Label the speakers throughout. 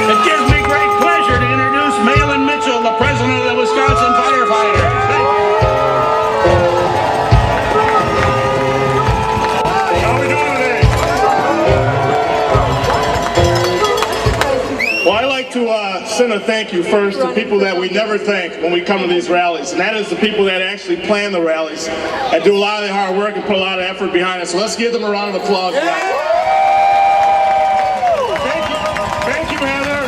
Speaker 1: It gives me great pleasure to introduce Mahlon Mitchell, the president of the Wisconsin Firefighters. How are we doing today? Well, I like to send a thank you first to people that we never thank when we come to these rallies, and that is the people that actually plan the rallies and do a lot of the hard work and put a lot of effort behind it. So let's give them a round of applause. Thank you, Heather.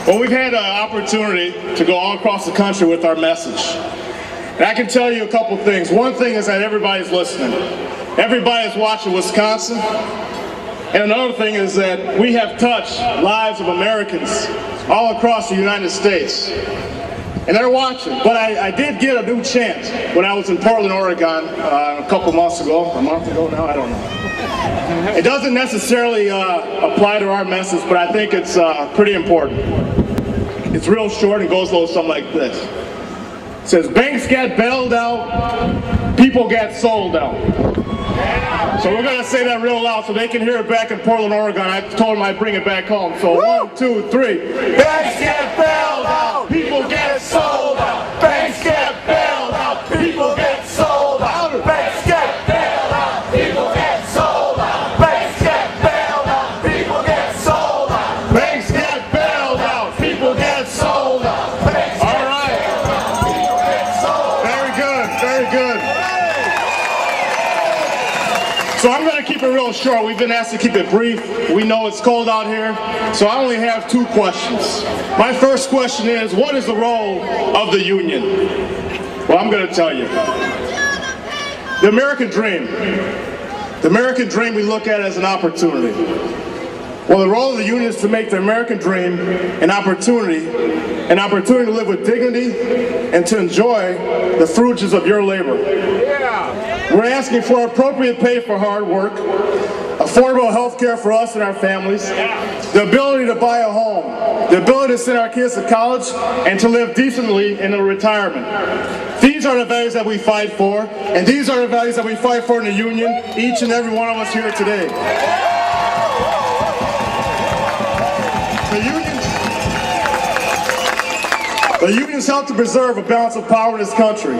Speaker 1: Well, we've had an opportunity to go all across the country with our message. And I can tell you a couple things. One thing is that everybody's listening. Everybody's watching Wisconsin. And another thing is that we have touched lives of Americans all across the United States. And they're watching. But I did get a new chant when I was in Portland, Oregon a couple months ago. A month ago now? I don't know. It doesn't necessarily apply to our message, but I think it's pretty important. It's real short and goes a little something like this. It says, banks get bailed out, people get sold out. So we're going to say that real loud so they can hear it back in Portland, Oregon. I told them I'd bring it back home. So 1, 2, 3. Banks get bailed out, people get sold out. Banks get bailed out, people get sold out. Banks get bailed out, people get sold out. Banks get bailed out, people get sold out. Banks get bailed out, people get sold out. All right. Very good, very good. So I'm going to keep it real short. We've been asked to keep it brief. We know it's cold out here, so I only have 2 questions. My first question is, what is the role of the union? Well, I'm going to tell you. The American dream. The American dream we look at as an opportunity. Well, the role of the union is to make the American dream an opportunity to live with dignity and to enjoy the fruits of your labor. We're asking for appropriate pay for hard work, affordable health care for us and our families, the ability to buy a home, the ability to send our kids to college, and to live decently in a retirement. These are the values that we fight for, and these are the values that we fight for in the union, each and every one of us here today. The unions help to preserve a balance of power in this country,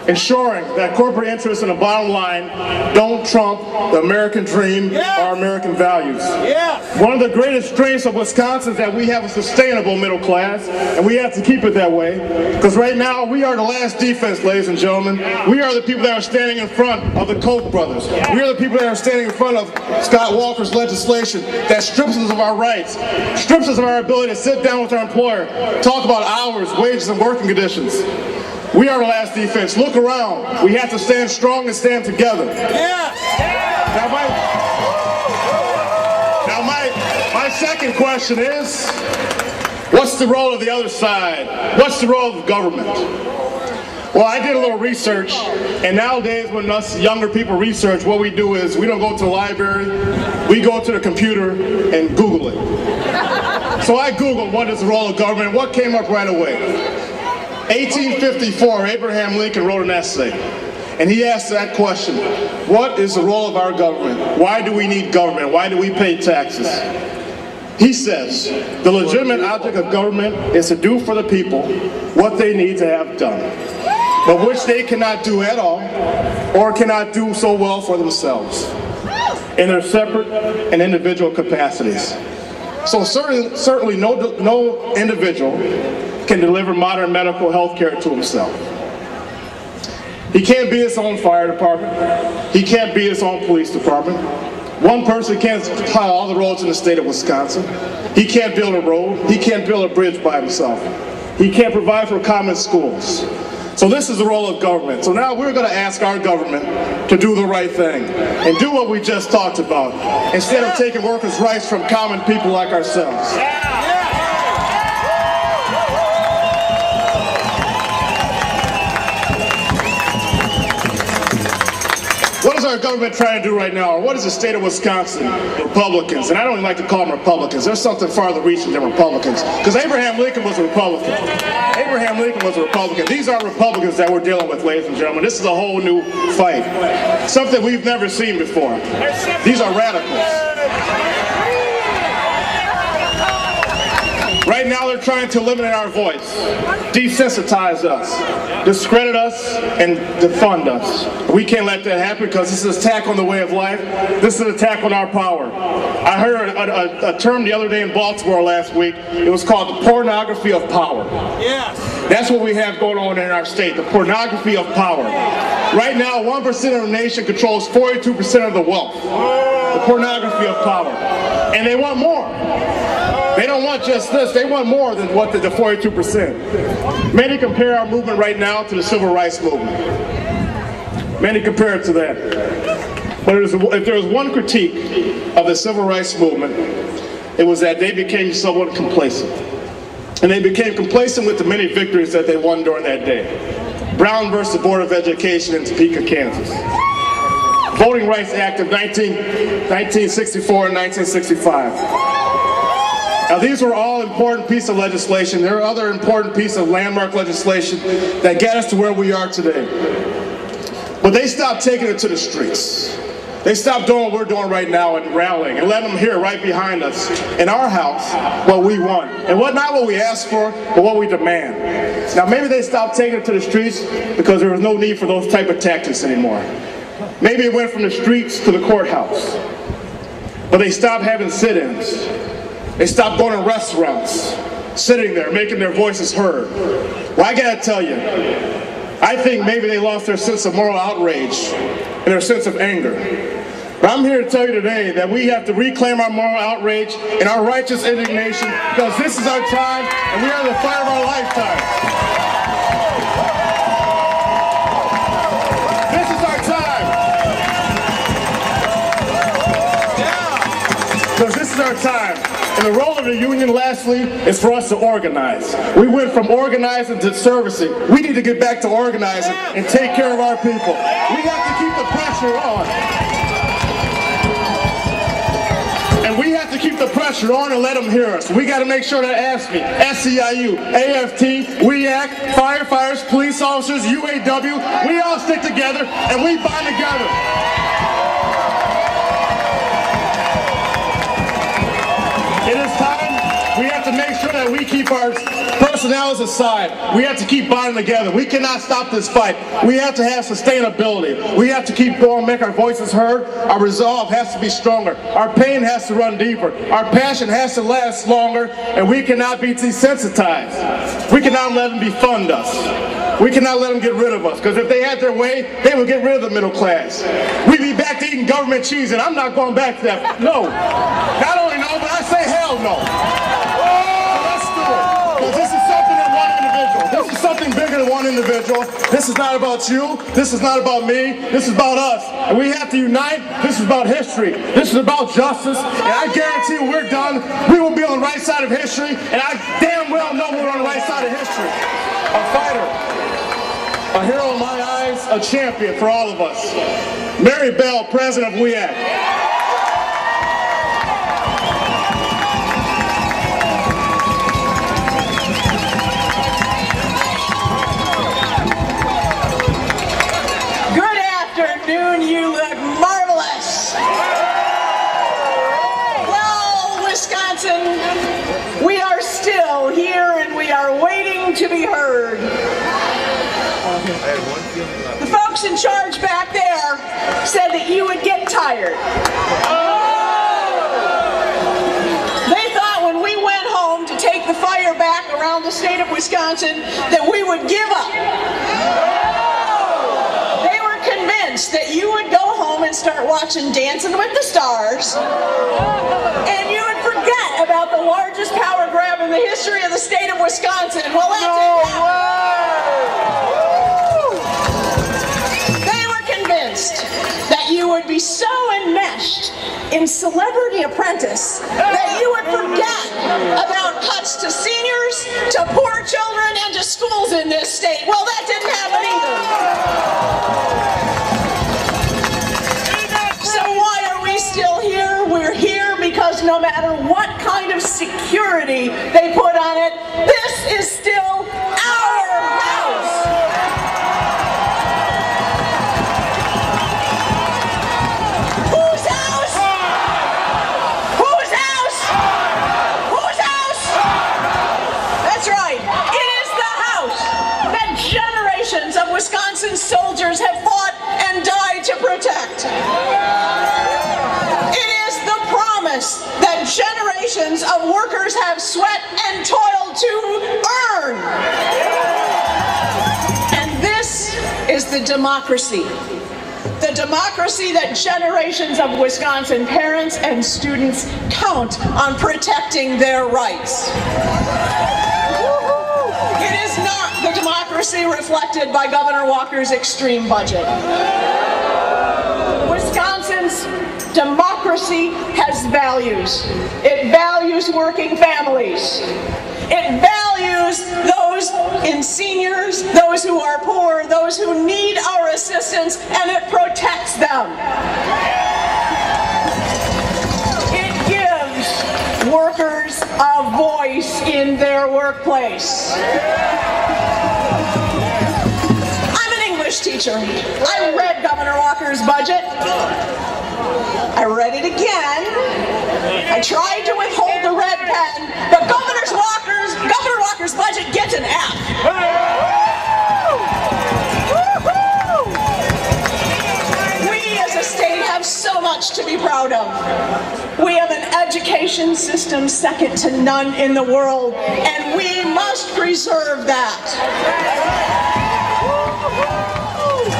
Speaker 1: ensuring that corporate interests and the bottom line don't trump the American dream or American values. One of the greatest strengths of Wisconsin is that we have a sustainable middle class, and we have to keep it that way, because right now we are the last defense, ladies and gentlemen. We are the people that are standing in front of the Koch brothers. We are the people that are standing in front of Scott Walker's legislation that strips us of our rights, strips us of our ability to sit down with our employer, talk about hours, wages, and working conditions. We are the last defense. Look around. We have to stand strong and stand together. Now my second question is, what's the role of the other side? What's the role of government? Well, I did a little research, and nowadays when us younger people research, what we do is we don't go to the library, we go to the computer and Google it. So I Googled what is the role of government, what came up right away. 1854, Abraham Lincoln wrote an essay, and he asked that question, what is the role of our government? Why do we need government? Why do we pay taxes? He says, the legitimate object of government is to do for the people what they need to have done, but which they cannot do at all, or cannot do so well for themselves, in their separate and individual capacities. So certainly no individual can deliver modern medical health care to himself. He can't be his own fire department. He can't be his own police department. One person can't plow all the roads in the state of Wisconsin. He can't build a road. He can't build a bridge by himself. He can't provide for common schools. So this is the role of government. So now we're going to ask our government to do the right thing and do what we just talked about, instead of taking workers' rights from common people like ourselves. What does our government trying to do right now? Or what is the state of Wisconsin Republicans? And I don't even like to call them Republicans. There's something farther reaching than Republicans. Because Abraham Lincoln was a Republican. Abraham Lincoln was a Republican. These are Republicans that we're dealing with, ladies and gentlemen. This is a whole new fight. Something we've never seen before. These are radicals. Right now they're trying to eliminate our voice, desensitize us, discredit us, and defund us. We can't let that happen because this is an attack on the way of life. This is an attack on our power. I heard a term the other day in Baltimore last week. It was called the pornography of power. Yes. That's what we have going on in our state, the pornography of power. Right now, 1% of the nation controls 42% of the wealth. The pornography of power. And they want more. They don't want just this, they want more than what the 42%. Many compare our movement right now to the civil rights movement. Many compare it to that. But if there was one critique of the civil rights movement, it was that they became somewhat complacent. And they became complacent with the many victories that they won during that day. Brown versus Board of Education in Topeka, Kansas. Voting Rights Act of 1964 and 1965. Now these were all important pieces of legislation. There are other important pieces of landmark legislation that got us to where we are today. But they stopped taking it to the streets. They stopped doing what we're doing right now and rallying and letting them hear right behind us in our house what we want. And not what we asked for, but what we demand. Now maybe they stopped taking it to the streets because there was no need for those type of tactics anymore. Maybe it went from the streets to the courthouse. But they stopped having sit-ins. They stopped going to restaurants, sitting there, making their voices heard. Well, I gotta tell you, I think maybe they lost their sense of moral outrage and their sense of anger. But I'm here to tell you today that we have to reclaim our moral outrage and our righteous indignation because this is our time and we are the fight of our lifetime. This is our time. Because this is our time. And the role of the union, lastly, is for us to organize. We went from organizing to servicing. We need to get back to organizing and take care of our people. We have to keep the pressure on. And we have to keep the pressure on and let them hear us. We got to make sure that AFSCME, SEIU, AFT, WEAC, firefighters, police officers, UAW, we all stick together and we bind together. It is time. We have to make sure that we keep our personalities aside. We have to keep bonding together. We cannot stop this fight. We have to have sustainability. We have to keep going, make our voices heard. Our resolve has to be stronger. Our pain has to run deeper. Our passion has to last longer. And we cannot be desensitized. We cannot let them defund us. We cannot let them get rid of us. Because if they had their way, they would get rid of the middle class. We'd be back to eating government cheese, and I'm not going back to that. No. Not only no, but I say hell no. So let's do it. Because this is something than one individual. This is something bigger than one individual. This is not about you. This is not about me. This is about us. And we have to unite. This is about history. This is about justice. And I guarantee when we're done, we will be on the right side of history. And I damn well know we're on the right side of history. A fighter. A hero in my eyes, a champion for all of us. Mary Bell, President of WEAC.
Speaker 2: You look marvelous. Well, Wisconsin, we are still here and we are waiting to be heard. The folks in charge back there said that you would get tired. They thought when we went home to take the fire back around the state of Wisconsin that we would give up. That you would go home and start watching Dancing with the Stars, and you would forget about the largest power grab in the history of the state of Wisconsin. Well, that's it. They were convinced that you would be so enmeshed in Celebrity Apprentice that you would forget about cuts to seniors, to poor children, and to schools in this state. Well, that didn't happen either. no matter what kind of security they put on it, this is still our house. Whose house? Whose house? Whose house? That's right. It is the house that generations of Wisconsin soldiers have fought and died to protect. It is the promise that generations of workers have sweat and toiled to earn. And this is the democracy. The democracy that generations of Wisconsin parents and students count on protecting their rights. It is not the democracy reflected by Governor Walker's extreme budget. Wisconsin's democracy has values. It values working families. It values those in seniors, those who are poor, those who need our assistance, and it protects them. It gives workers a voice in their workplace. I'm an English teacher. I read Governor Walker's budget. I read it again. I tried to withhold the red pen, but Governor Walker's budget gets an F. We as a state have so much to be proud of. We have an education system second to none in the world, and we must preserve that.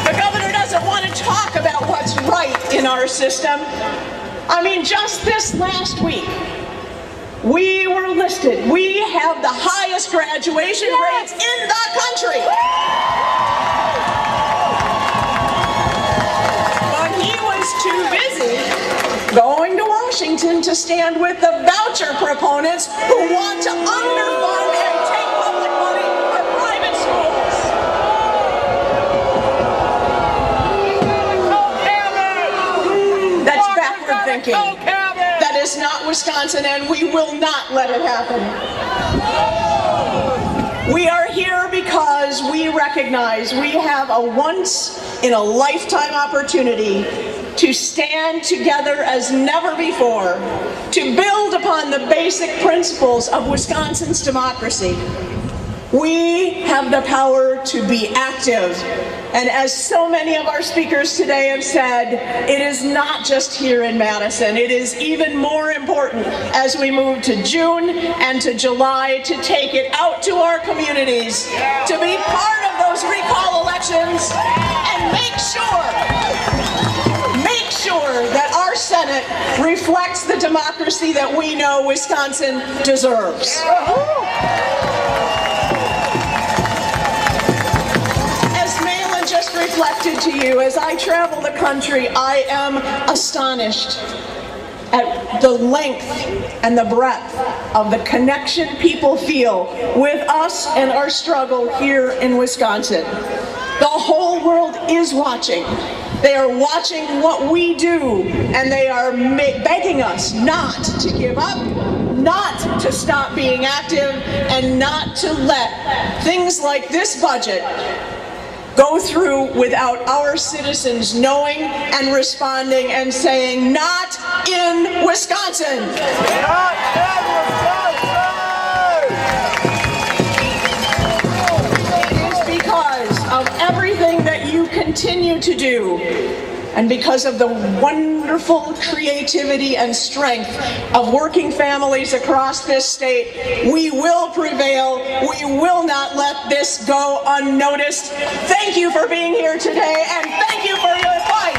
Speaker 2: The governor doesn't want to talk about what's right in our system. I mean, just this last week, we were listed. We have the highest graduation rates in the country. But he was too busy going to Washington to stand with the voucher proponents who want to underfund and take public money for private schools. That's backward thinking. That is not Wisconsin, and we will not let it happen. We are here because we recognize we have a once-in-a-lifetime opportunity to stand together as never before, to build upon the basic principles of Wisconsin's democracy. We have the power to be active. And as so many of our speakers today have said, it is not just here in Madison. It is even more important as we move to June and to July to take it out to our communities, to be part of those recall elections and make sure that our Senate reflects the democracy that we know Wisconsin deserves. Reflected to you as I travel the country, I am astonished at the length and the breadth of the connection people feel with us and our struggle here in Wisconsin. The whole world is watching. They are watching what we do, and they are begging us not to give up, not to stop being active, and not to let things like this budget go through without our citizens knowing and responding and saying, not in Wisconsin.
Speaker 3: Not in Wisconsin!
Speaker 2: It is because of everything that you continue to do, and because of the wonderful creativity and strength of working families across this state, we will prevail. We will not let this go unnoticed. Thank you for being here today, and thank you for your fight.